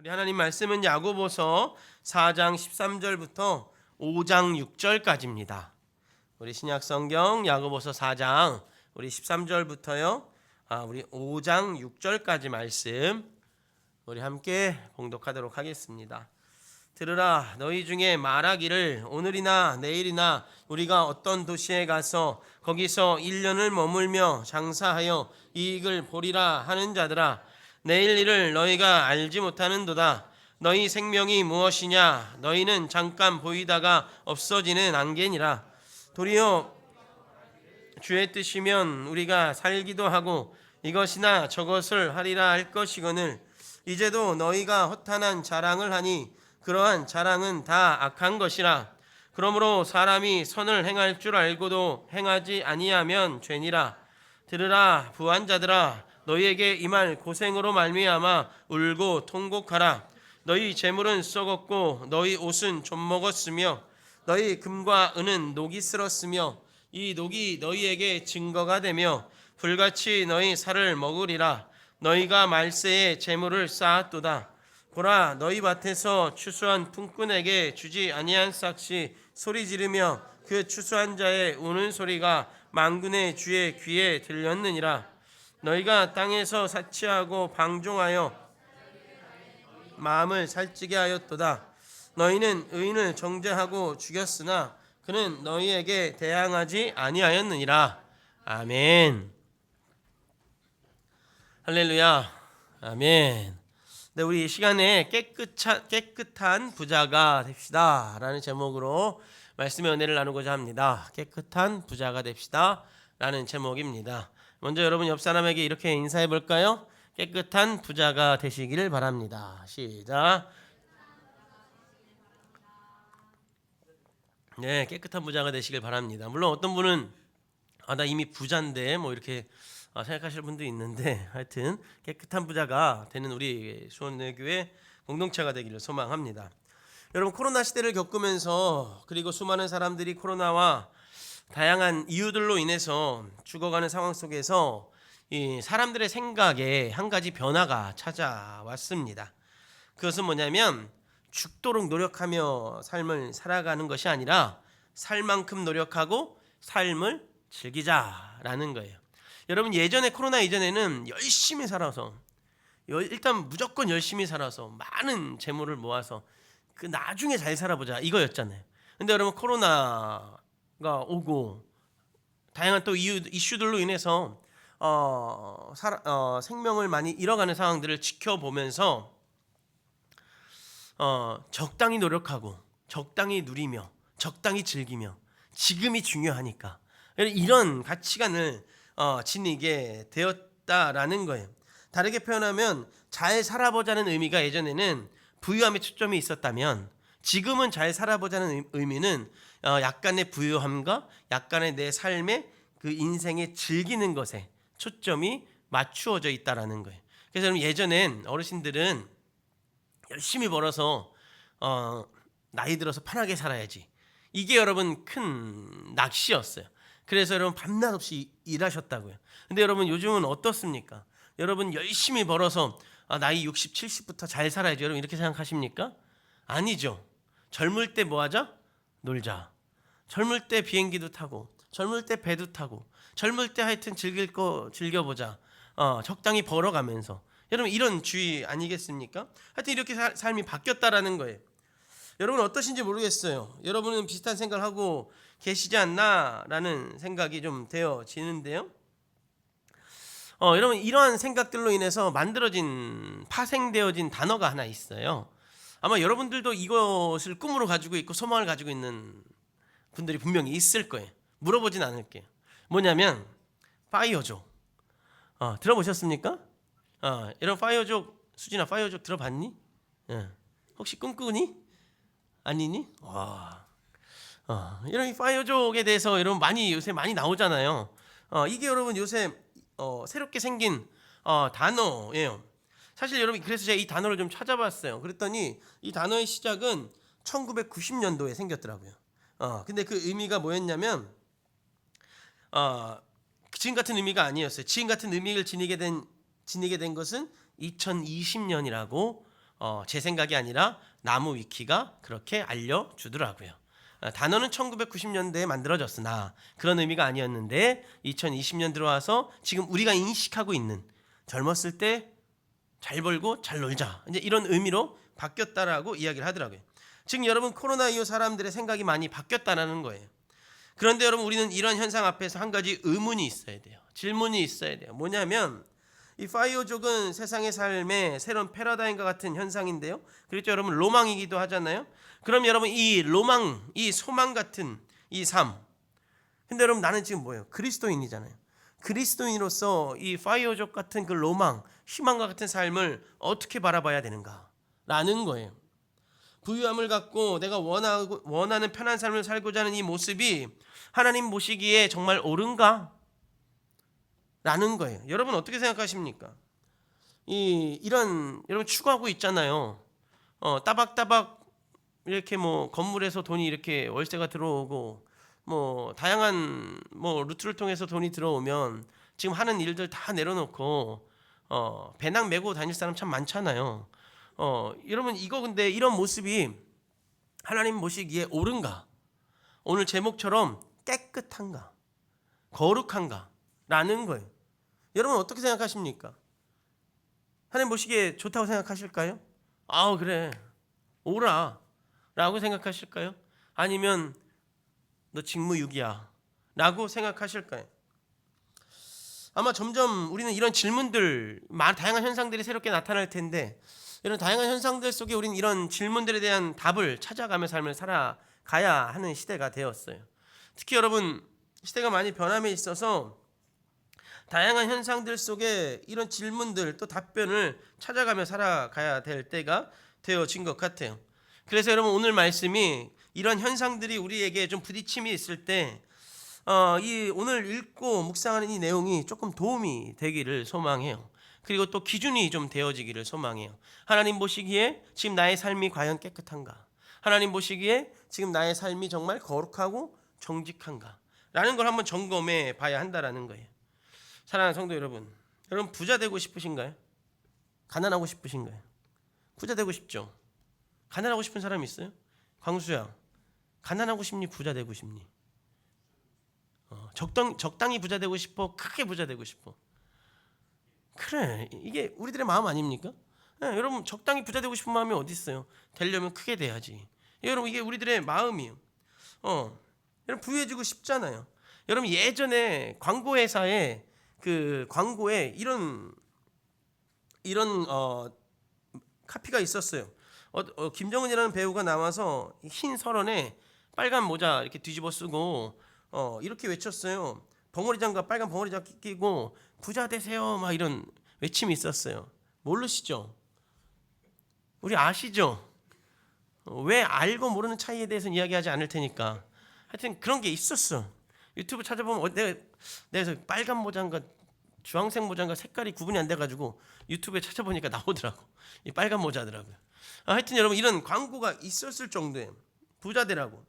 우리 하나님 말씀은 야고보서 4장 13절부터 5장 6절까지입니다. 우리 신약 성경 야고보서 4장 우리 13절부터요. 우리 5장 6절까지 말씀 우리 함께 봉독하도록 하겠습니다. 들으라, 너희 중에 말하기를 오늘이나 내일이나 우리가 어떤 도시에 가서 거기서 1년을 머물며 장사하여 이익을 보리라 하는 자들아, 내일 일을 너희가 알지 못하는도다. 너희 생명이 무엇이냐? 너희는 잠깐 보이다가 없어지는 안개니라. 도리어 주의 뜻이면 우리가 살기도 하고 이것이나 저것을 하리라 할 것이거늘 이제도 너희가 허탄한 자랑을 하니 그러한 자랑은 다 악한 것이라. 그러므로 사람이 선을 행할 줄 알고도 행하지 아니하면 죄니라. 들으라, 부한 자들아, 너희에게 임할 고생으로 말미암아 울고 통곡하라. 너희 재물은 썩었고 너희 옷은 좀먹었으며 너희 금과 은은 녹이 쓸었으며 이 녹이 너희에게 증거가 되며 불같이 너희 살을 먹으리라. 너희가 말세에 재물을 쌓았도다. 보라, 너희 밭에서 추수한 품꾼에게 주지 아니한 싹이 소리 지르며 그 추수한 자의 우는 소리가 만군의 주의 귀에 들렸느니라. 너희가 땅에서 사치하고 방종하여 마음을 살찌게 하였도다. 너희는 의인을 정죄하고 죽였으나 그는 너희에게 대항하지 아니하였느니라. 아멘. 할렐루야. 아멘. 네, 우리 이 시간에 깨끗한 부자가 됩시다 라는 제목으로 말씀의 은혜를 나누고자 합니다. 깨끗한 부자가 됩시다 라는 제목입니다. 먼저 여러분 옆 사람에게 이렇게 인사해 볼까요? 깨끗한 부자가 되시기를 바랍니다. 시작. 네, 깨끗한 부자가 되시길 바랍니다. 물론 어떤 분은 나 이미 부자인데 뭐 이렇게 생각하실 분도 있는데, 하여튼 깨끗한 부자가 되는 우리 수원내교회 공동체가 되기를 소망합니다. 여러분, 코로나 시대를 겪으면서 그리고 수많은 사람들이 코로나와 다양한 이유들로 인해서 죽어가는 상황 속에서 이 사람들의 생각에 한 가지 변화가 찾아왔습니다. 그것은 뭐냐면 죽도록 노력하며 삶을 살아가는 것이 아니라 살 만큼 노력하고 삶을 즐기자라는 거예요. 여러분, 예전에 코로나 이전에는 열심히 살아서 일단 무조건 열심히 살아서 많은 재물을 모아서 그 나중에 잘 살아보자 이거였잖아요. 근데 여러분, 코로나가 오고 다양한 또 이슈들로 인해서 생명을 많이 잃어가는 상황들을 지켜보면서 적당히 노력하고 적당히 누리며 적당히 즐기며 지금이 중요하니까 이런 가치관을 지니게 되었다라는 거예요. 다르게 표현하면 잘 살아보자는 의미가 예전에는 부유함에 초점이 있었다면 지금은 잘 살아보자는 의미는 약간의 부유함과 약간의 내 삶의 그 인생의 즐기는 것에 초점이 맞추어져 있다라는 거예요. 그래서 여러분, 예전엔 어르신들은 열심히 벌어서 나이 들어서 편하게 살아야지, 이게 여러분 큰 낚시였어요. 그래서 여러분 밤낮 없이 일하셨다고요. 근데 여러분 요즘은 어떻습니까? 여러분 열심히 벌어서 나이 60, 70부터 잘 살아야지, 여러분 이렇게 생각하십니까? 아니죠. 젊을 때 뭐 하자? 놀자. 젊을 때 비행기도 타고 젊을 때 배도 타고 젊을 때 하여튼 즐길 거 즐겨보자. 적당히 벌어가면서, 여러분 이런 주의 아니겠습니까? 하여튼 이렇게 삶이 바뀌었다라는 거예요. 여러분 어떠신지 모르겠어요. 여러분은 비슷한 생각을 하고 계시지 않나라는 생각이 좀 되어지는데요. 여러분, 이러한 생각들로 인해서 파생되어진 단어가 하나 있어요. 아마 여러분들도 이것을 꿈으로 가지고 있고 소망을 가지고 있는 분들이 분명히 있을 거예요. 물어보진 않을게요. 뭐냐면 파이어족. 들어보셨습니까? 여러분, 파이어족, 수진아 파이어족 들어봤니? 혹시 꿈꾸니? 아니니? 와. 이런 파이어족에 대해서 여러분 요새 많이 나오잖아요. 이게 여러분 요새 새롭게 생긴 단어예요. 사실 여러분, 그래서 제가 이 단어를 좀 찾아봤어요. 그랬더니 이 단어의 시작은 1990년도에 생겼더라고요. 근데 그 의미가 뭐였냐면 지금 같은 의미가 아니었어요. 지금 같은 의미를 지니게 된 것은 2020년이라고 제 생각이 아니라 나무 위키가 그렇게 알려주더라고요. 단어는 1990년대에 만들어졌으나 그런 의미가 아니었는데 2020년 들어와서 지금 우리가 인식하고 있는 젊었을 때 잘 벌고 잘 놀자 이제 이런 의미로 바뀌었다라고 이야기를 하더라고요. 즉 여러분 코로나 이후 사람들의 생각이 많이 바뀌었다는 거예요. 그런데 여러분 우리는 이런 현상 앞에서 한 가지 의문이 있어야 돼요. 질문이 있어야 돼요. 뭐냐면 이 파이어족은 세상의 삶의 새로운 패러다임과 같은 현상인데요. 그렇죠 여러분 로망이기도 하잖아요. 그럼 여러분 이 로망, 이 소망 같은 이 삶. 근데 여러분 나는 지금 뭐예요? 그리스도인이잖아요. 그리스도인으로서 이 파이어족 같은 그 로망, 희망과 같은 삶을 어떻게 바라봐야 되는가라는 거예요. 부유함을 갖고 내가 원하는 편한 삶을 살고자 하는 이 모습이 하나님 보시기에 정말 옳은가? 라는 거예요. 여러분 어떻게 생각하십니까? 이런 여러분 추구하고 있잖아요. 따박따박 이렇게 뭐 건물에서 돈이 이렇게 월세가 들어오고 뭐 다양한 뭐 루트를 통해서 돈이 들어오면 지금 하는 일들 다 내려놓고 배낭 메고 다닐 사람 참 많잖아요. 여러분 이거 근데 이런 모습이 하나님 보시기에 옳은가? 오늘 제목처럼 깨끗한가? 거룩한가? 라는 거예요. 여러분 어떻게 생각하십니까? 하나님 보시기에 좋다고 생각하실까요? 그래 옳아 라고 생각하실까요? 아니면 너 직무유기야 라고 생각하실까요? 아마 점점 우리는 이런 질문들 다양한 현상들이 새롭게 나타날 텐데 이런 다양한 현상들 속에 우리는 이런 질문들에 대한 답을 찾아가며 삶을 살아가야 하는 시대가 되었어요. 특히 여러분 시대가 많이 변함에 있어서 다양한 현상들 속에 이런 질문들 또 답변을 찾아가며 살아가야 될 때가 되어진 것 같아요. 그래서 여러분 오늘 말씀이 이런 현상들이 우리에게 좀 부딪힘이 있을 때 이 오늘 읽고 묵상하는 이 내용이 조금 도움이 되기를 소망해요. 그리고 또 기준이 좀 되어지기를 소망해요. 하나님 보시기에 지금 나의 삶이 과연 깨끗한가? 하나님 보시기에 지금 나의 삶이 정말 거룩하고 정직한가? 라는 걸 한번 점검해 봐야 한다라는 거예요. 사랑하는 성도 여러분, 여러분 부자 되고 싶으신가요? 가난하고 싶으신가요? 부자 되고 싶죠? 가난하고 싶은 사람 있어요? 광수야, 가난하고 싶니? 부자 되고 싶니? 적당히 부자 되고 싶어? 크게 부자 되고 싶어? 그래, 이게 우리들의 마음 아닙니까? 여러분 적당히 부자 되고 싶은 마음이 어디 있어요? 되려면 크게 돼야지. 여러분 이게 우리들의 마음이에요. 여러분 부유해지고 싶잖아요. 여러분 예전에 광고 회사에 그 광고에 이런 카피가 있었어요. 김정은이라는 배우가 나와서 흰 설원에 빨간 모자 이렇게 뒤집어 쓰고 이렇게 외쳤어요. 벙어리 장갑, 빨간 벙어리 장갑 끼고 부자 되세요 막 이런 외침이 있었어요. 모르시죠? 우리 아시죠? 왜 알고 모르는 차이에 대해서는 이야기하지 않을 테니까 하여튼 그런 게 있었어. 유튜브 찾아보면 내가 빨간 모자인가 주황색 모자인가 색깔이 구분이 안 돼가지고 유튜브에 찾아보니까 나오더라고. 이 빨간 모자더라고요. 하여튼 여러분 이런 광고가 있었을 정도에 부자 되라고.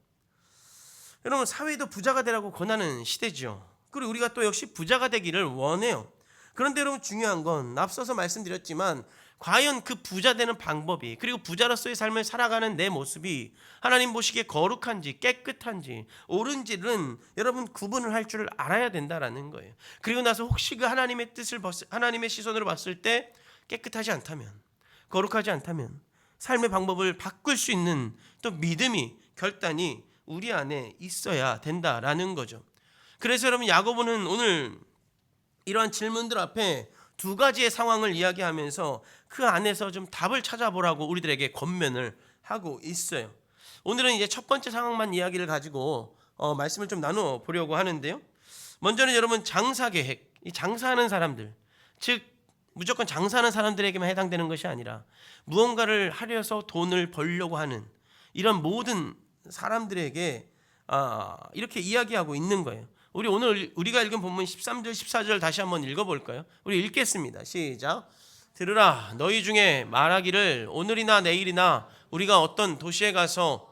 여러분 사회도 부자가 되라고 권하는 시대죠. 그리고 우리가 또 역시 부자가 되기를 원해요. 그런데 여러분 중요한 건 앞서서 말씀드렸지만 과연 그 부자 되는 방법이 그리고 부자로서의 삶을 살아가는 내 모습이 하나님 보시기에 거룩한지 깨끗한지 옳은지는 여러분 구분을 할 줄 알아야 된다라는 거예요. 그리고 나서 혹시 그 하나님의 뜻을 하나님의 시선으로 봤을 때 깨끗하지 않다면 거룩하지 않다면 삶의 방법을 바꿀 수 있는 또 믿음이 결단이 우리 안에 있어야 된다라는 거죠. 그래서 여러분 야고보는 오늘 이러한 질문들 앞에 두 가지의 상황을 이야기하면서 그 안에서 좀 답을 찾아보라고 우리들에게 권면을 하고 있어요. 오늘은 이제 첫 번째 상황만 이야기를 가지고 말씀을 좀 나눠 보려고 하는데요. 먼저는 여러분 장사 계획, 이 장사하는 사람들, 즉 무조건 장사하는 사람들에게만 해당되는 것이 아니라 무언가를 하려서 돈을 벌려고 하는 이런 모든 사람들에게 이렇게 이야기하고 있는 거예요. 우리 오늘 우리가 읽은 본문 13절 14절 다시 한번 읽어볼까요? 우리 읽겠습니다. 시작. 들으라, 너희 중에 말하기를 오늘이나 내일이나 우리가 어떤 도시에 가서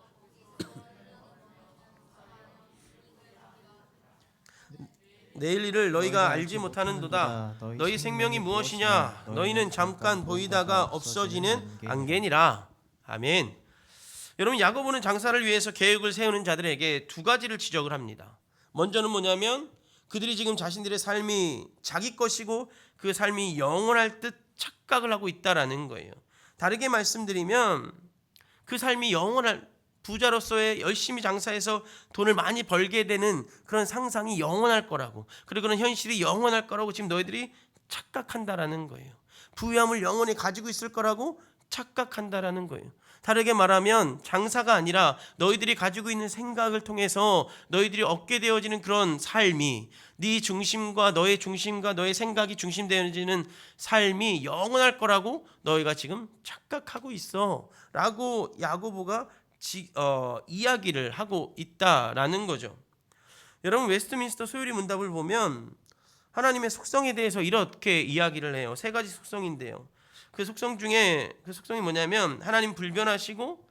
내일 일을 너희가 알지 못하는도다. 너희 생명이 무엇이냐? 너희는 잠깐 보이다가 없어지는 안개니라. 아멘. 여러분, 야고보는 장사를 위해서 계획을 세우는 자들에게 두 가지를 지적을 합니다. 먼저는 뭐냐면 그들이 지금 자신들의 삶이 자기 것이고 그 삶이 영원할 듯 착각을 하고 있다라는 거예요. 다르게 말씀드리면 그 삶이 영원할, 부자로서의 열심히 장사해서 돈을 많이 벌게 되는 그런 상상이 영원할 거라고, 그리고 그런 현실이 영원할 거라고 지금 너희들이 착각한다라는 거예요. 부유함을 영원히 가지고 있을 거라고 착각한다라는 거예요. 다르게 말하면 장사가 아니라 너희들이 가지고 있는 생각을 통해서 너희들이 얻게 되어지는 그런 삶이, 네 중심과 너의 생각이 중심되어지는 삶이 영원할 거라고 너희가 지금 착각하고 있어 라고 야고보가 이야기를 하고 있다라는 거죠. 여러분, 웨스트민스터 소유리 문답을 보면 하나님의 속성에 대해서 이렇게 이야기를 해요. 세 가지 속성인데요. 그 속성 중에 그 속성이 뭐냐면 하나님 불변하시고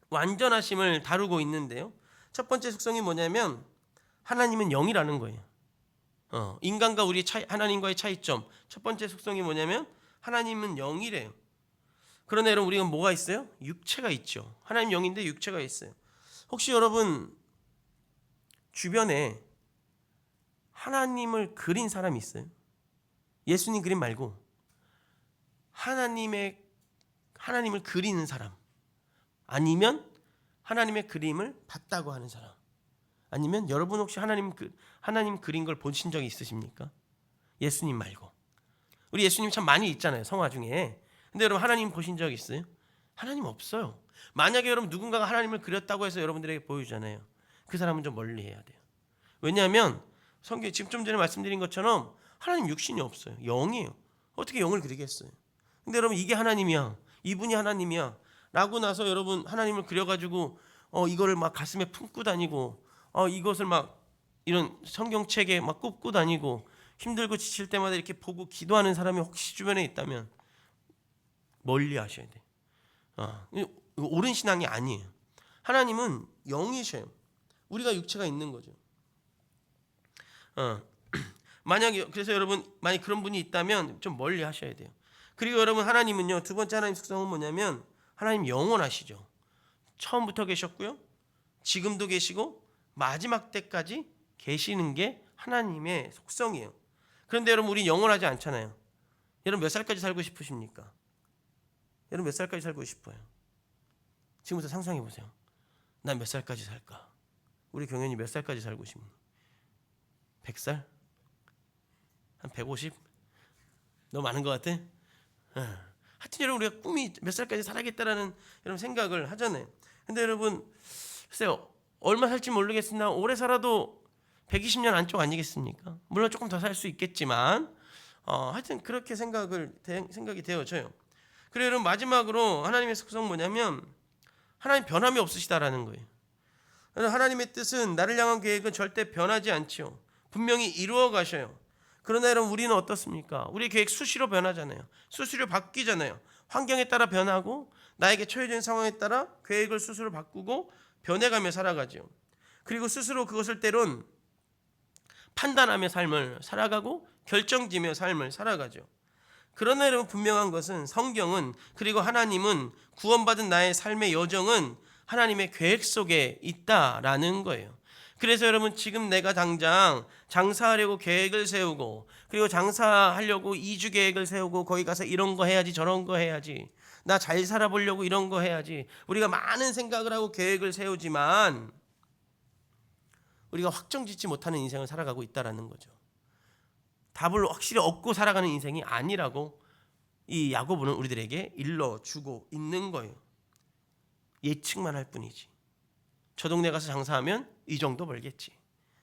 완전하심을 다루고 있는데요. 첫 번째 속성이 뭐냐면 하나님은 영이라는 거예요. 인간과 우리 하나님과의 차이점, 첫 번째 속성이 뭐냐면 하나님은 영이래요. 그런데 여러분, 우리가 뭐가 있어요? 육체가 있죠. 하나님 영인데 육체가 있어요. 혹시 여러분 주변에 하나님을 그린 사람이 있어요? 예수님 그림 말고 하나님을 그리는 사람, 아니면 하나님의 그림을 봤다고 하는 사람, 아니면 여러분 혹시 하나님 그린 걸 보신 적이 있으십니까? 예수님 말고. 우리 예수님 참 많이 있잖아요, 성화 중에. 근데 여러분 하나님 보신 적 있어요? 하나님 없어요. 만약에 여러분 누군가가 하나님을 그렸다고 해서 여러분들에게 보여주잖아요. 그 사람은 좀 멀리 해야 돼요. 왜냐하면 성경 지금 좀 전에 말씀드린 것처럼 하나님 육신이 없어요. 영이에요. 어떻게 영을 그리겠어요? 근데 여러분 이게 하나님이야, 이분이 하나님이야 라고 나서 여러분 하나님을 그려가지고 이거를 막 가슴에 품고 다니고 이것을 막 이런 성경책에 막 꼽고 다니고 힘들고 지칠 때마다 이렇게 보고 기도하는 사람이 혹시 주변에 있다면 멀리 하셔야 돼요. 옳은 신앙이 아니에요. 하나님은 영이셔요. 우리가 육체가 있는 거죠. 만약에 그래서 여러분 만약 그런 분이 있다면 좀 멀리 하셔야 돼요. 그리고 여러분 하나님은요, 두 번째 하나님 속성은 뭐냐면 하나님 영원하시죠. 처음부터 계셨고요, 지금도 계시고 마지막 때까지 계시는 게 하나님의 속성이에요. 그런데 여러분 우리 영원하지 않잖아요. 여러분 몇 살까지 살고 싶으십니까? 여러분 몇 살까지 살고 싶어요? 지금부터 상상해 보세요. 난 몇 살까지 살까? 우리 경연이 몇 살까지 살고 싶니? 100살? 한 150? 너무 많은 것 같아? 하여튼 여러분 우리가 꿈이 몇 살까지 살아야겠다라는 여러분 생각을 하잖아요. 근데 여러분 글쎄요, 얼마 살지 모르겠으나 오래 살아도 120년 안쪽 아니겠습니까? 물론 조금 더 살 수 있겠지만 하여튼 그렇게 생각이 되어져요. 그리고 여러분 마지막으로 하나님의 속성 뭐냐면 하나님 변함이 없으시다라는 거예요. 하나님의 뜻은 나를 향한 계획은 절대 변하지 않지요. 분명히 이루어 가셔요. 그러나 여러분 우리는 어떻습니까? 우리 계획 수시로 변하잖아요. 수시로 바뀌잖아요. 환경에 따라 변하고 나에게 처해진 상황에 따라 계획을 스스로 바꾸고 변해가며 살아가죠. 그리고 스스로 그것을 때론 판단하며 삶을 살아가고 결정지며 삶을 살아가죠. 그러나 여러분 분명한 것은 성경은, 그리고 하나님은, 구원받은 나의 삶의 여정은 하나님의 계획 속에 있다라는 거예요. 그래서 여러분 지금 내가 당장 장사하려고 계획을 세우고, 그리고 장사하려고 2주 계획을 세우고 거기 가서 이런 거 해야지 저런 거 해야지, 나 잘 살아보려고 이런 거 해야지, 우리가 많은 생각을 하고 계획을 세우지만 우리가 확정짓지 못하는 인생을 살아가고 있다라는 거죠. 답을 확실히 얻고 살아가는 인생이 아니라고 이 야고보는 우리들에게 일러주고 있는 거예요. 예측만 할 뿐이지. 저 동네 가서 장사하면 이 정도 벌겠지.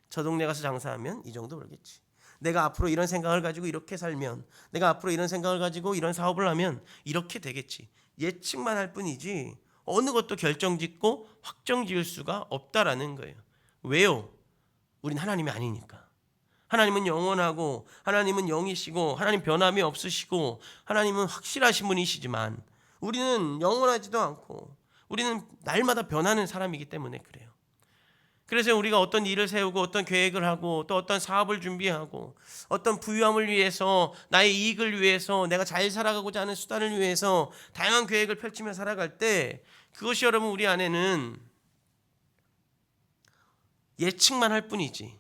저 동네 가서 장사하면 이 정도 벌겠지. 내가 앞으로 이런 생각을 가지고 이렇게 살면, 내가 앞으로 이런 생각을 가지고 이런 사업을 하면 이렇게 되겠지. 예측만 할 뿐이지 어느 것도 결정짓고 확정지을 수가 없다라는 거예요. 왜요? 우린 하나님이 아니니까. 하나님은 영원하고 하나님은 영이시고 하나님 변함이 없으시고 하나님은 확실하신 분이시지만 우리는 영원하지도 않고 우리는 날마다 변하는 사람이기 때문에 그래요. 그래서 우리가 어떤 일을 세우고 어떤 계획을 하고 또 어떤 사업을 준비하고 어떤 부유함을 위해서 나의 이익을 위해서 내가 잘 살아가고자 하는 수단을 위해서 다양한 계획을 펼치며 살아갈 때 그것이 여러분 우리 안에는 예측만 할 뿐이지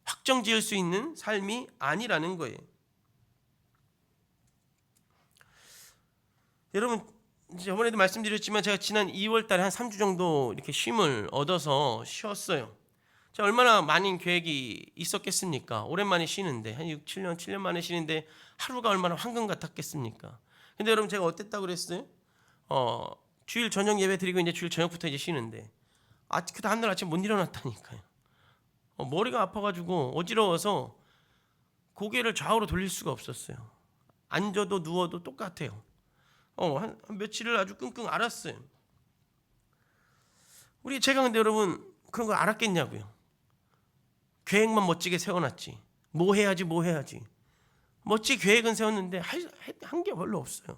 확정 지을 수 있는 삶이 아니라는 거예요. 여러분 저번에도 말씀드렸지만 제가 지난 2월 달에 한 3주 정도 이렇게 쉼을 얻어서 쉬었어요. 제가 얼마나 많은 계획이 있었겠습니까? 오랜만에 쉬는데 한 6, 7년 만에 쉬는데 하루가 얼마나 황금 같았겠습니까? 근데 여러분 제가 어땠다고 그랬어요? 주일 저녁 예배 드리고 이제 주일 저녁부터 이제 쉬는데 그 다음날 아침 못 일어났다니까요. 머리가 아파가지고 어지러워서 고개를 좌우로 돌릴 수가 없었어요. 앉아도 누워도 똑같아요. 한 며칠을 아주 끙끙 앓았어요. 제가 근데 여러분 그런 거 알았겠냐고요. 계획만 멋지게 세워놨지. 뭐 해야지. 멋지게 계획은 세웠는데 한 게 별로 없어요.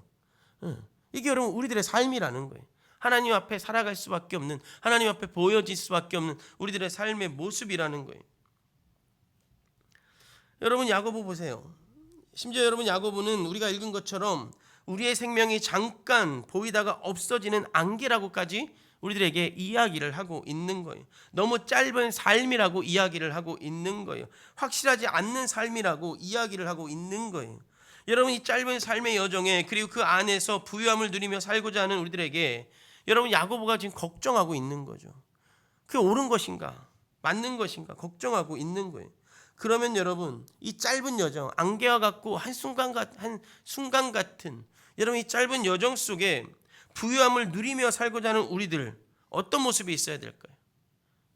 이게 여러분 우리들의 삶이라는 거예요. 하나님 앞에 살아갈 수밖에 없는, 하나님 앞에 보여질 수밖에 없는 우리들의 삶의 모습이라는 거예요. 여러분 야고보 보세요. 심지어 여러분 야고보는 우리가 읽은 것처럼 우리의 생명이 잠깐 보이다가 없어지는 안개라고까지 우리들에게 이야기를 하고 있는 거예요. 너무 짧은 삶이라고 이야기를 하고 있는 거예요. 확실하지 않는 삶이라고 이야기를 하고 있는 거예요. 여러분 이 짧은 삶의 여정에 그리고 그 안에서 부유함을 누리며 살고자 하는 우리들에게 여러분 야고보가 지금 걱정하고 있는 거죠. 그게 옳은 것인가? 맞는 것인가? 걱정하고 있는 거예요. 그러면 여러분 이 짧은 여정 안개와 같고 한 순간 같은 여러분 이 짧은 여정 속에 부유함을 누리며 살고자 하는 우리들 어떤 모습이 있어야 될까요?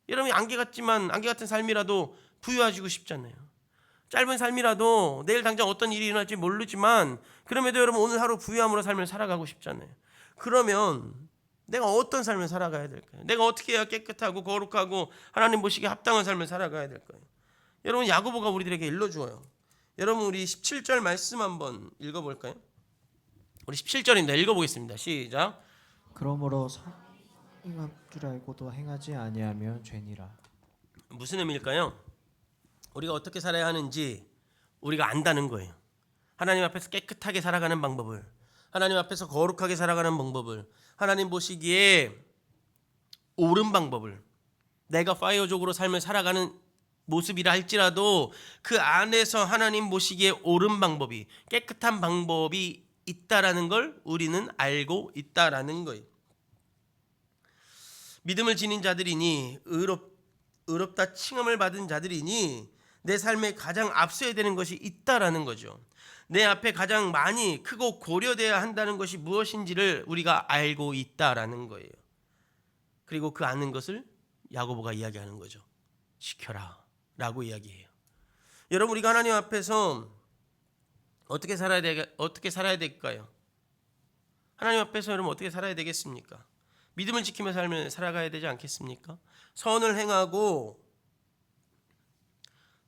여러분 안개 같은 삶이라도 부유해지고 싶잖아요. 짧은 삶이라도 내일 당장 어떤 일이 일어날지 모르지만 그럼에도 여러분 오늘 하루 부유함으로 삶을 살아가고 싶잖아요. 그러면 내가 어떤 삶을 살아가야 될까요? 내가 어떻게 해야 깨끗하고 거룩하고 하나님 보시기에 합당한 삶을 살아가야 될까요? 여러분 야고보가 우리들에게 일러주어요. 여러분 우리 17절 말씀 한번 읽어볼까요? 우리 17절입니다. 읽어보겠습니다. 시작. 그러므로 행할 줄 알고도 행하지 아니하면 죄니라. 무슨 의미일까요? 우리가 어떻게 살아야 하는지 우리가 안다는 거예요. 하나님 앞에서 깨끗하게 살아가는 방법을, 하나님 앞에서 거룩하게 살아가는 방법을, 하나님 보시기에 옳은 방법을, 내가 파이어족으로 삶을 살아가는 모습이라 할지라도 그 안에서 하나님 보시기에 옳은 방법이, 깨끗한 방법이 있다라는 걸 우리는 알고 있다라는 거예요. 믿음을 지닌 자들이니 의롭다 칭함을 받은 자들이니 내 삶에 가장 앞서야 되는 것이 있다라는 거죠. 내 앞에 가장 많이 크고 고려돼야 한다는 것이 무엇인지를 우리가 알고 있다라는 거예요. 그리고 그 아는 것을 야고보가 이야기하는 거죠. 지켜라 라고 이야기해요. 여러분 우리가 하나님 앞에서 어떻게 살아야 될까요? 하나님 앞에서 여러분 어떻게 살아야 되겠습니까? 믿음을 지키며 삶을 살아가야 되지 않겠습니까? 선을 행하고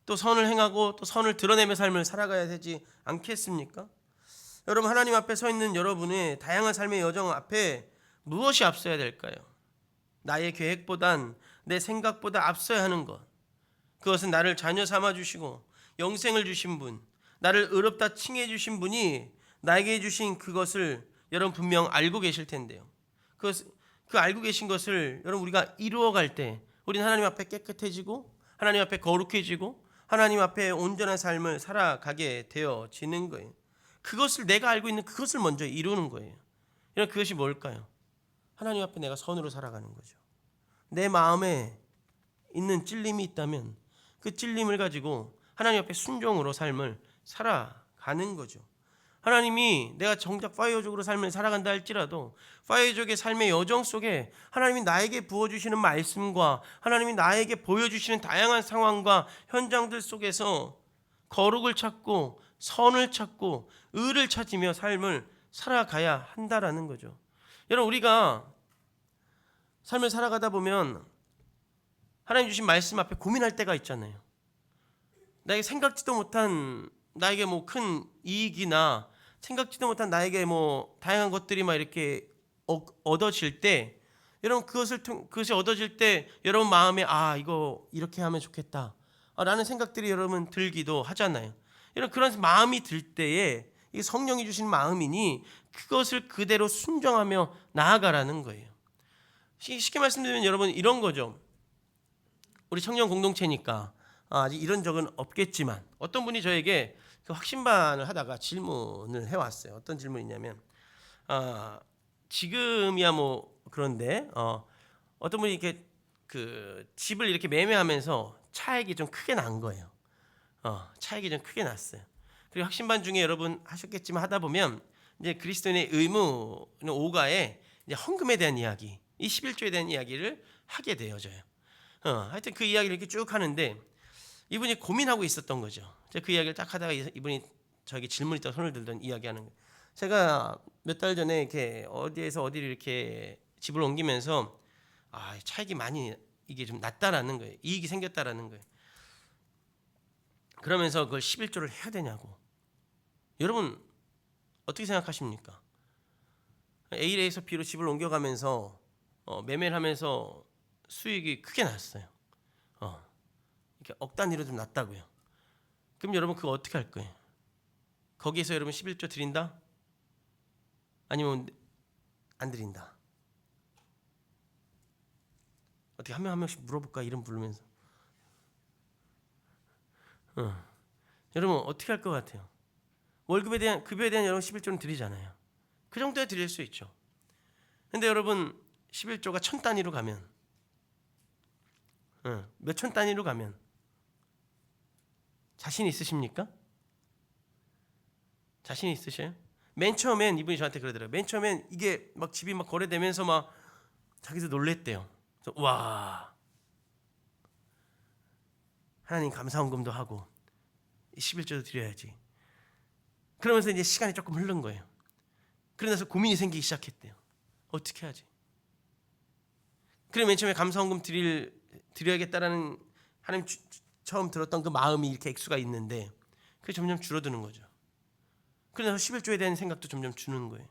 또 선을 드러내며 삶을 살아가야 되지 않겠습니까? 여러분 하나님 앞에 서 있는 여러분의 다양한 삶의 여정 앞에 무엇이 앞서야 될까요? 나의 계획보단 내 생각보다 앞서야 하는 것. 그것은 나를 자녀 삼아 주시고 영생을 주신 분, 나를 의롭다 칭해 주신 분이 나에게 주신 그것을 여러분 분명 알고 계실 텐데요. 그 알고 계신 것을 여러분 우리가 이루어갈 때 우리는 하나님 앞에 깨끗해지고 하나님 앞에 거룩해지고 하나님 앞에 온전한 삶을 살아가게 되어지는 거예요. 그것을 내가 알고 있는 그것을 먼저 이루는 거예요. 여러분 그것이 뭘까요? 하나님 앞에 내가 선으로 살아가는 거죠. 내 마음에 있는 찔림이 있다면 그 찔림을 가지고 하나님 앞에 순종으로 삶을 살아가는 거죠. 하나님이 내가 정작 파이어족으로 삶을 살아간다 할지라도 파이어족의 삶의 여정 속에 하나님이 나에게 부어주시는 말씀과 하나님이 나에게 보여주시는 다양한 상황과 현장들 속에서 거룩을 찾고 선을 찾고 의를 찾으며 삶을 살아가야 한다라는 거죠. 여러분 우리가 삶을 살아가다 보면 하나님 주신 말씀 앞에 고민할 때가 있잖아요. 나에게 생각지도 못한 나에게 뭐 큰 이익이나 생각지도 못한 나에게 뭐 다양한 것들이 막 이렇게 얻어질 때 여러분 그것이 얻어질 때 여러분 마음에 이거 이렇게 하면 좋겠다 라는 생각들이 여러분 들기도 하잖아요. 여러분 그런 마음이 들 때에 이 성령이 주신 마음이니 그것을 그대로 순종하며 나아가라는 거예요. 쉽게 말씀드리면 여러분 이런 거죠. 우리 청년 공동체니까 아직 이런 적은 없겠지만 어떤 분이 저에게 그 확신반을 하다가 질문을 해왔어요. 어떤 질문이냐면 지금이야 뭐 그런데 어떤 분이 이렇게 그 집을 이렇게 매매하면서 차익이 좀 크게 난 거예요. 차익이 좀 크게 났어요. 그리고 확신반 중에 여러분 하셨겠지만 하다 보면 이제 그리스도인의 의무는 5가에 이제 헌금에 대한 이야기, 이 11조에 대한 이야기를 하게 되어져요. 하여튼 그 이야기를 이렇게 쭉 하는데 이분이 고민하고 있었던 거죠. 제가 그 이야기를 딱 하다가 이분이 저에게 질문이 있다고 손을 들던 이야기하는 거예요. 제가 몇 달 전에 이렇게 어디에서 어디를 이렇게 집을 옮기면서 차익이 많이 이게 좀 났다라는 거예요. 이익이 생겼다라는 거예요. 그러면서 그걸 11조를 해야 되냐고. 여러분 어떻게 생각하십니까? A에서 B로 집을 옮겨가면서 매매를 하면서 수익이 크게 났어요. 이렇게 억 단위로 좀 났다고요. 그럼 여러분 그거 어떻게 할 거예요? 거기에서 여러분 11조 드린다? 아니면 안 드린다? 어떻게 한 명 한 명씩 물어볼까? 이름 부르면서. 여러분 어떻게 할 것 같아요? 월급에 대한 급여에 대한 여러분 11조는 드리잖아요. 그 정도에 드릴 수 있죠. 근데 여러분 11조가 1000 단위로 가면 몇천 단위로 가면 자신 있으십니까? 자신 있으셔요? 맨 처음엔 이분이 저한테 그러더라고요. 맨 처음엔 이게 막 집이 막 거래되면서 막 자기도 놀랬대요. 그래서 와, 하나님 감사헌금도 하고 11조도 드려야지. 그러면서 이제 시간이 조금 흐른 거예요. 그러면서 고민이 생기기 시작했대요. 어떻게 하지? 그래 맨 처음에 감사헌금 드려야겠다라는 하나님 처음 들었던 그 마음이 이렇게 액수가 있는데 그게 점점 줄어드는 거죠. 그래서 11조에 대한 생각도 점점 주는 거예요.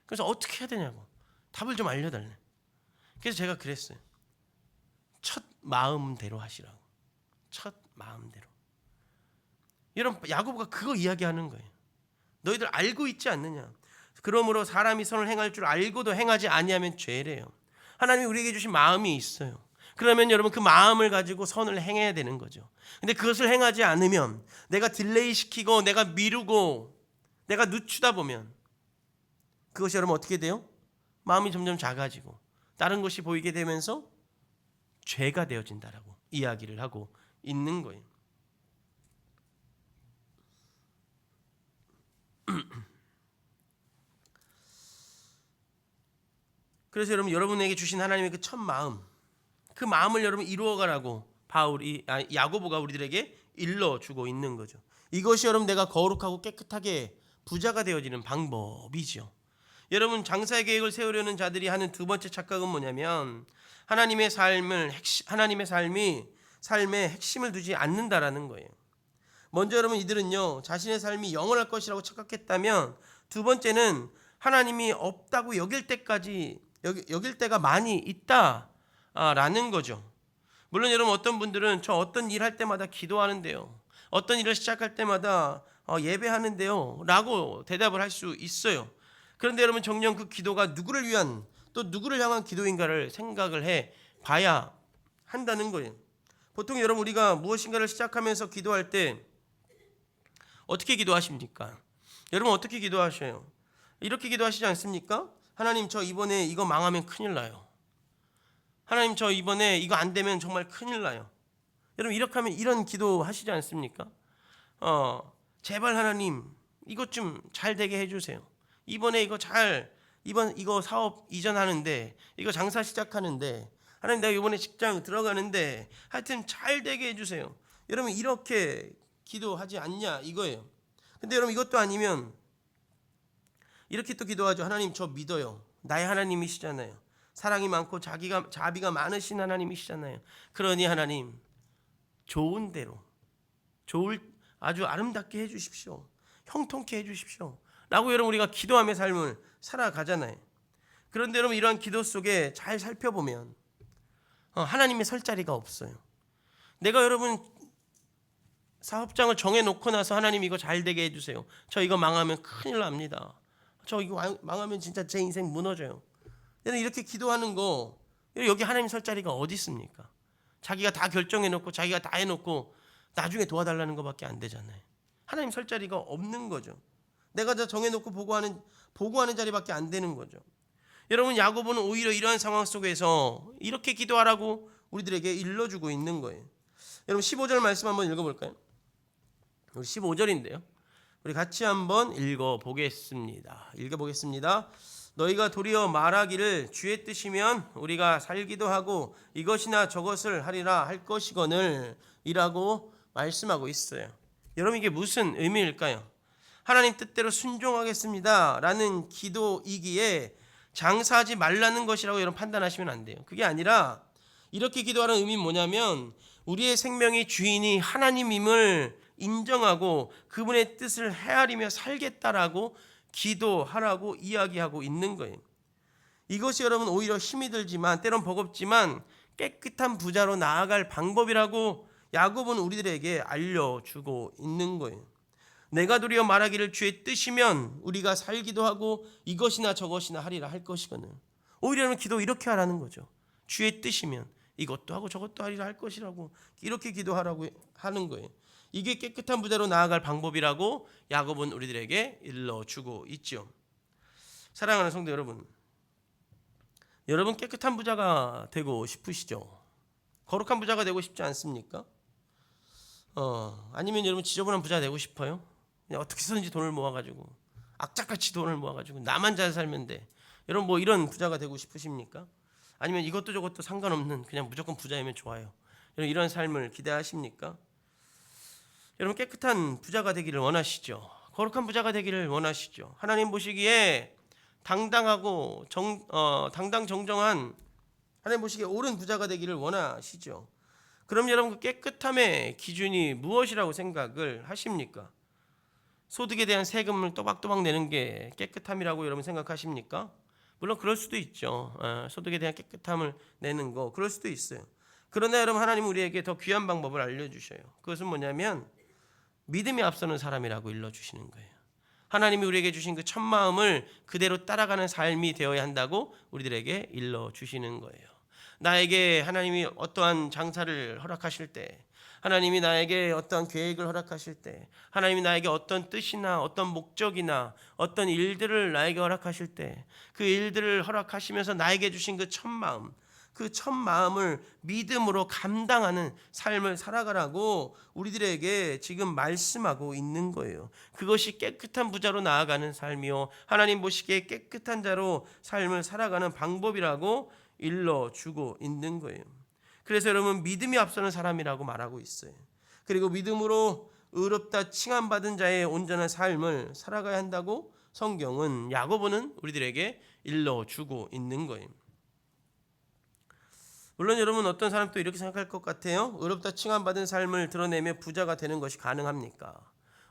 그래서 어떻게 해야 되냐고 답을 좀 알려달래. 그래서 제가 그랬어요. 첫 마음대로 하시라고. 첫 마음대로. 여러분 야고보가 그거 이야기하는 거예요. 너희들 알고 있지 않느냐? 그러므로 사람이 선을 행할 줄 알고도 행하지 아니하면 죄래요. 하나님이 우리에게 주신 마음이 있어요. 그러면 여러분 그 마음을 가지고 선을 행해야 되는 거죠. 근데 그것을 행하지 않으면 내가 딜레이 시키고 내가 미루고 내가 늦추다 보면 그것이 여러분 어떻게 돼요? 마음이 점점 작아지고 다른 것이 보이게 되면서 죄가 되어진다라고 이야기를 하고 있는 거예요. 그래서 여러분에게 주신 하나님의 그 첫 마음, 그 마음을 여러분 이루어가라고 야고보가 우리들에게 일러주고 있는 거죠. 이것이 여러분 내가 거룩하고 깨끗하게 부자가 되어지는 방법이죠. 여러분 장사의 계획을 세우려는 자들이 하는 두 번째 착각은 뭐냐면 하나님의 삶의 핵심을 두지 않는다라는 거예요. 먼저 여러분 이들은요 자신의 삶이 영원할 것이라고 착각했다면 두 번째는 하나님이 없다고 여길 때가 많이 있다라는 거죠. 물론 여러분 어떤 분들은 저 어떤 일 할 때마다 기도하는데요, 어떤 일을 시작할 때마다 예배하는데요 라고 대답을 할 수 있어요. 그런데 여러분 정녕 그 기도가 누구를 위한 또 누구를 향한 기도인가를 생각을 해 봐야 한다는 거예요. 보통 여러분 우리가 무엇인가를 시작하면서 기도할 때 어떻게 기도하십니까? 여러분 어떻게 기도하셔요? 이렇게 기도하시지 않습니까? 하나님 저 이번에 이거 망하면 큰일 나요. 하나님 저 이번에 이거 안 되면 정말 큰일 나요. 여러분 이렇게 하면 이런 기도 하시지 않습니까? 제발 하나님 이것 좀 잘 되게 해주세요. 이번에 이거 사업 이전하는데 이거 장사 시작하는데 하나님 내가 이번에 직장 들어가는데 하여튼 잘 되게 해주세요. 여러분 이렇게 기도하지 않냐 이거예요. 근데 여러분 이것도 아니면 이렇게 또 기도하죠. 하나님 저 믿어요. 나의 하나님이시잖아요. 사랑이 많고 자비가 많으신 하나님이시잖아요. 그러니 하나님 좋은 대로 아주 아름답게 해주십시오. 형통케 해주십시오 라고 여러분 우리가 기도하며 삶을 살아가잖아요. 그런데 여러분 이러한 기도 속에 잘 살펴보면 하나님의 설 자리가 없어요. 내가 여러분 사업장을 정해놓고 나서 하나님 이거 잘 되게 해주세요. 저 이거 망하면 큰일 납니다. 저 이거 망하면 진짜 제 인생 무너져요. 이렇게 기도하는 거 여기 하나님 설 자리가 어디 있습니까? 자기가 다 결정해놓고 자기가 다 해놓고 나중에 도와달라는 것밖에 안 되잖아요. 하나님 설 자리가 없는 거죠. 내가 다 정해놓고 보고하는 자리밖에 안 되는 거죠. 여러분 야고보는 오히려 이러한 상황 속에서 이렇게 기도하라고 우리들에게 일러주고 있는 거예요. 여러분 15절 말씀 한번 읽어볼까요? 우리 15절인데요. 우리 같이 한번 읽어보겠습니다. 너희가 도리어 말하기를 주의 뜻이면 우리가 살기도 하고 이것이나 저것을 하리라 할 것이거늘 이라고 말씀하고 있어요. 여러분 이게 무슨 의미일까요? 하나님 뜻대로 순종하겠습니다 라는 기도이기에 장사하지 말라는 것이라고 여러분 판단하시면 안 돼요. 그게 아니라 이렇게 기도하는 의미는 뭐냐면 우리의 생명의 주인이 하나님임을 인정하고 그분의 뜻을 헤아리며 살겠다라고 기도하라고 이야기하고 있는 거예요. 이것이 여러분 오히려 힘이 들지만 때론 버겁지만 깨끗한 부자로 나아갈 방법이라고 야고보는 우리들에게 알려주고 있는 거예요. 내가 도리어 말하기를 주의 뜻이면 우리가 살기도 하고 이것이나 저것이나 하리라 할 것이거늘. 오히려 기도 이렇게 하라는 거죠. 주의 뜻이면 이것도 하고 저것도 하리라 할 것이라고 이렇게 기도하라고 하는 거예요. 이게 깨끗한 부자로 나아갈 방법이라고 야고보는 우리들에게 일러주고 있죠. 사랑하는 성도 여러분, 여러분 깨끗한 부자가 되고 싶으시죠? 거룩한 부자가 되고 싶지 않습니까? 아니면 여러분 지저분한 부자 되고 싶어요? 그냥 어떻게 해서든지 돈을 모아가지고 악착같이 돈을 모아가지고 나만 잘 살면 돼. 여러분 뭐 이런 부자가 되고 싶으십니까? 아니면 이것도 저것도 상관없는 그냥 무조건 부자이면 좋아요. 여러분 이런 삶을 기대하십니까? 여러분 깨끗한 부자가 되기를 원하시죠? 거룩한 부자가 되기를 원하시죠? 하나님 보시기에 당당하고 당당정정한 하나님 보시기에 옳은 부자가 되기를 원하시죠? 그럼 여러분 그 깨끗함의 기준이 무엇이라고 생각을 하십니까? 소득에 대한 세금을 또박또박 내는 게 깨끗함이라고 여러분 생각하십니까? 물론 그럴 수도 있죠. 소득에 대한 깨끗함을 내는 거 그럴 수도 있어요. 그러나 여러분 하나님은 우리에게 더 귀한 방법을 알려주셔요. 그것은 뭐냐면 믿음이 앞서는 사람이라고 일러주시는 거예요. 하나님이 우리에게 주신 그 첫 마음을 그대로 따라가는 삶이 되어야 한다고 우리들에게 일러주시는 거예요. 나에게 하나님이 어떠한 장사를 허락하실 때, 하나님이 나에게 어떠한 계획을 허락하실 때, 하나님이 나에게 어떤 뜻이나 어떤 목적이나 어떤 일들을 나에게 허락하실 때, 그 일들을 허락하시면서 나에게 주신 그 첫 마음, 그 첫 마음을 믿음으로 감당하는 삶을 살아가라고 우리들에게 지금 말씀하고 있는 거예요. 그것이 깨끗한 부자로 나아가는 삶이요, 하나님 보시기에 깨끗한 자로 삶을 살아가는 방법이라고 일러주고 있는 거예요. 그래서 여러분 믿음이 앞서는 사람이라고 말하고 있어요. 그리고 믿음으로 의롭다 칭함받은 자의 온전한 삶을 살아가야 한다고 성경은 야고보는 우리들에게 일러주고 있는 거예요. 물론 여러분 어떤 사람도 이렇게 생각할 것 같아요. 의롭다 칭함받은 삶을 드러내며 부자가 되는 것이 가능합니까?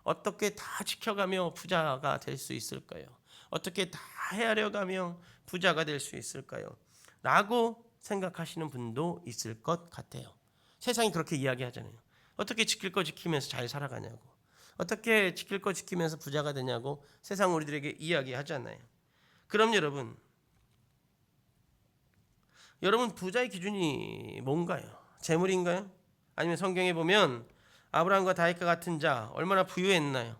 어떻게 다 지켜가며 부자가 될 수 있을까요? 어떻게 다 헤아려가며 부자가 될 수 있을까요? 라고 생각하시는 분도 있을 것 같아요. 세상이 그렇게 이야기하잖아요. 어떻게 지킬 거 지키면서 잘 살아가냐고, 어떻게 지킬 거 지키면서 부자가 되냐고 세상 우리들에게 이야기하잖아요. 그럼 여러분 부자의 기준이 뭔가요? 재물인가요? 아니면 성경에 보면 아브라함과 다윗과 같은 자 얼마나 부유했나요?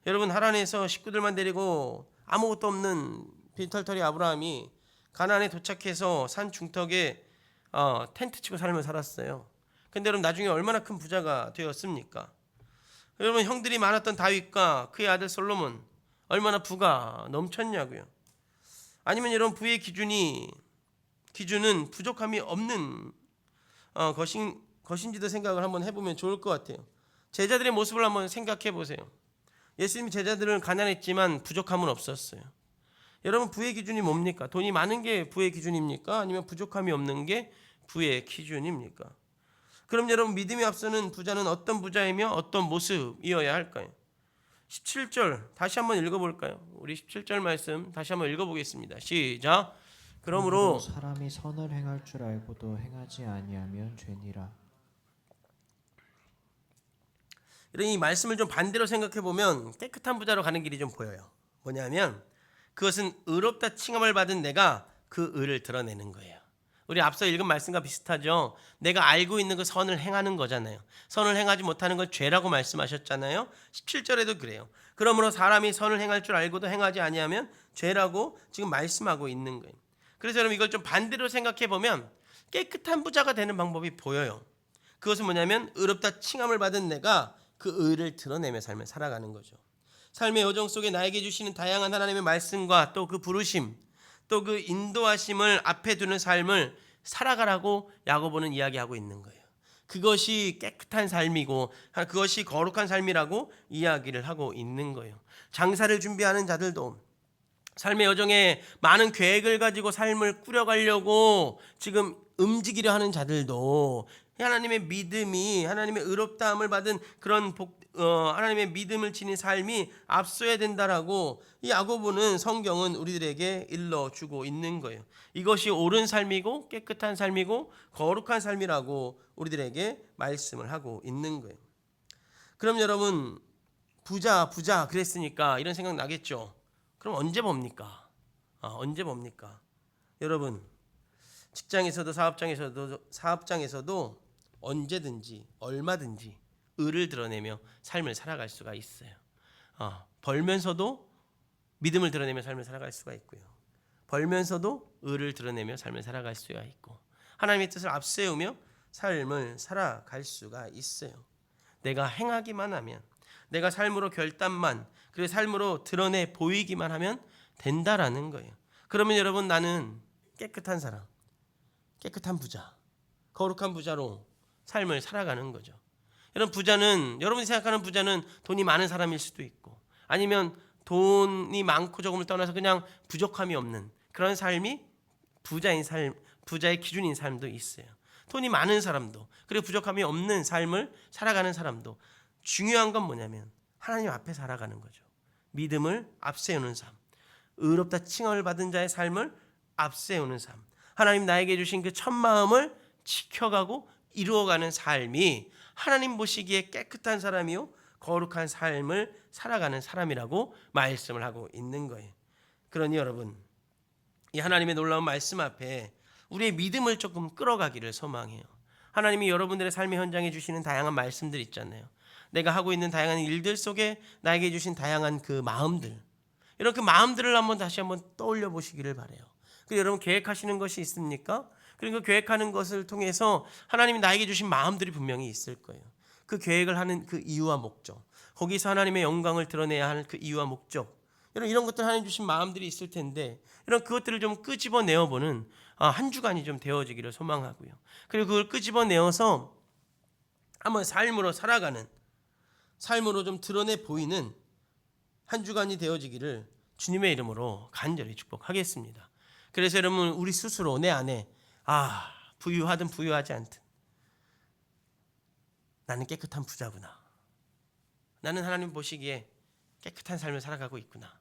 여러분 하란에서 식구들만 데리고 아무것도 없는 빈털터리 아브라함이 가나안에 도착해서 산 중턱에 텐트 치고 삶을 살았어요. 근데 여러분 나중에 얼마나 큰 부자가 되었습니까? 여러분 형들이 많았던 다윗과 그의 아들 솔로몬 얼마나 부가 넘쳤냐고요. 아니면 여러분 부의 기준은 부족함이 없는 것인지도 생각을 한번 해보면 좋을 것 같아요. 제자들의 모습을 한번 생각해 보세요. 예수님이 제자들은 가난했지만 부족함은 없었어요. 여러분 부의 기준이 뭡니까? 돈이 많은 게 부의 기준입니까? 아니면 부족함이 없는 게 부의 기준입니까? 그럼 여러분 믿음이 앞서는 부자는 어떤 부자이며 어떤 모습이어야 할까요? 17절 다시 한번 읽어볼까요? 우리 17절 말씀 다시 한번 읽어보겠습니다. 시작. 그러므로 사람이 선을 행할 줄 알고도 행하지 아니하면 죄니라. 이런 이 말씀을 좀 반대로 생각해 보면 깨끗한 부자로 가는 길이 좀 보여요. 뭐냐면 그것은 의롭다 칭함을 받은 내가 그 의를 드러내는 거예요. 우리 앞서 읽은 말씀과 비슷하죠. 내가 알고 있는 그 선을 행하는 거잖아요. 선을 행하지 못하는 건 죄라고 말씀하셨잖아요. 17절에도 그래요. 그러므로 사람이 선을 행할 줄 알고도 행하지 아니하면 죄라고 지금 말씀하고 있는 거예요. 그래서 여러분 이걸 좀 반대로 생각해 보면 깨끗한 부자가 되는 방법이 보여요. 그것은 뭐냐면 의롭다 칭함을 받은 내가 그 의를 드러내며 삶을 살아가는 거죠. 삶의 여정 속에 나에게 주시는 다양한 하나님의 말씀과 또 그 부르심, 또 그 인도하심을 앞에 두는 삶을 살아가라고 야고보는 이야기하고 있는 거예요. 그것이 깨끗한 삶이고 그것이 거룩한 삶이라고 이야기를 하고 있는 거예요. 장사를 준비하는 자들도 삶의 여정에 많은 계획을 가지고 삶을 꾸려가려고 지금 움직이려 하는 자들도 하나님의 믿음이 하나님의 의롭다함을 받은 그런 하나님의 믿음을 지닌 삶이 앞서야 된다라고 이 야고보는 성경은 우리들에게 일러주고 있는 거예요. 이것이 옳은 삶이고 깨끗한 삶이고 거룩한 삶이라고 우리들에게 말씀을 하고 있는 거예요. 그럼 여러분 부자 그랬으니까 이런 생각 나겠죠. 그럼 언제 봅니까? 언제 봅니까? 여러분 직장에서도 사업장에서도 언제든지 얼마든지 의를 드러내며 삶을 살아갈 수가 있어요. 벌면서도 믿음을 드러내며 삶을 살아갈 수가 있고요. 벌면서도 의를 드러내며 삶을 살아갈 수가 있고 하나님의 뜻을 앞세우며 삶을 살아갈 수가 있어요. 내가 행하기만 하면 내가 삶으로 결단만 그리고 삶으로 드러내 보이기만 하면 된다라는 거예요. 그러면 여러분 나는 깨끗한 사람, 깨끗한 부자, 거룩한 부자로 삶을 살아가는 거죠. 여러분 부자는 여러분이 생각하는 부자는 돈이 많은 사람일 수도 있고 아니면 돈이 많고 적음을 떠나서 그냥 부족함이 없는 그런 삶이 부자인 삶, 부자의 기준인 삶도 있어요. 돈이 많은 사람도 그리고 부족함이 없는 삶을 살아가는 사람도 중요한 건 뭐냐면 하나님 앞에 살아가는 거죠. 믿음을 앞세우는 삶, 의롭다 칭함을 받은 자의 삶을 앞세우는 삶, 하나님 나에게 주신 그 첫 마음을 지켜가고 이루어가는 삶이 하나님 보시기에 깨끗한 사람이요 거룩한 삶을 살아가는 사람이라고 말씀을 하고 있는 거예요. 그러니 여러분 이 하나님의 놀라운 말씀 앞에 우리의 믿음을 조금 끌어가기를 소망해요. 하나님이 여러분들의 삶의 현장에 주시는 다양한 말씀들 있잖아요. 내가 하고 있는 다양한 일들 속에 나에게 주신 다양한 그 마음들, 이런 그 마음들을 다시 한번 떠올려 보시기를 바라요. 그리고 여러분 계획하시는 것이 있습니까? 그리고 그 계획하는 것을 통해서 하나님이 나에게 주신 마음들이 분명히 있을 거예요. 그 계획을 하는 그 이유와 목적, 거기서 하나님의 영광을 드러내야 하는 그 이유와 목적, 이런 것들 하나님 주신 마음들이 있을 텐데 이런 그것들을 좀 끄집어내어보는 한 주간이 좀 되어지기를 소망하고요. 그리고 그걸 끄집어내어서 한번 삶으로 살아가는, 삶으로 좀 드러내 보이는 한 주간이 되어지기를 주님의 이름으로 간절히 축복하겠습니다. 그래서 여러분 우리 스스로 내 안에 부유하든 부유하지 않든 나는 깨끗한 부자구나. 나는 하나님 보시기에 깨끗한 삶을 살아가고 있구나.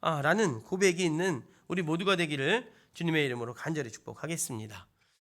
라는 고백이 있는 우리 모두가 되기를 주님의 이름으로 간절히 축복하겠습니다.